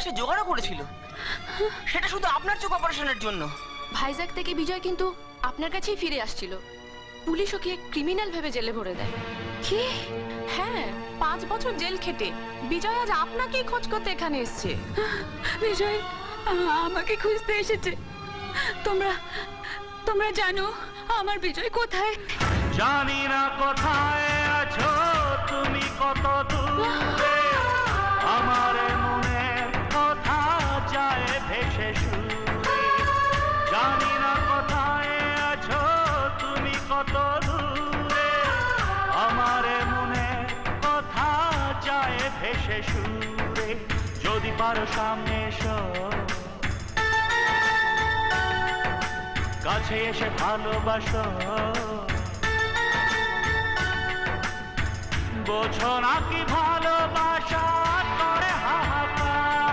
সে জোগাড়ও করেছিল, সেটা শুধু আপনার চোখ অপারেশনের জন্য। ভাইজ্যাক থেকে বিজয় কিন্তু আপনার কাছেই ফিরে আসছিল। পুলিশ ওকে ক্রিমিনাল ভেবে জেলে ভরে দেয়। কি? হ্যাঁ, 5 বছর জেল খেটে বিজয় আজ আপনাকেই খোঁজ করতে এখানে এসেছে। বিজয় আমাকে খুঁজতে এসেছে। তোমরা তোমরা জানো আমার বিজয় কোথায়? জানি না কোথায় আছো তুমি, কত দূরে আমার মনের কথা যায় ভেসে সুরে। জানি না কোথায় আছো তুমি, কত দূরে আমার মনের কথা যায় ভেসে সুরে। যদি পারো সামনে এসো, কাছে এসে ভালোবাসো, বোঝো না কি ভালোবাসা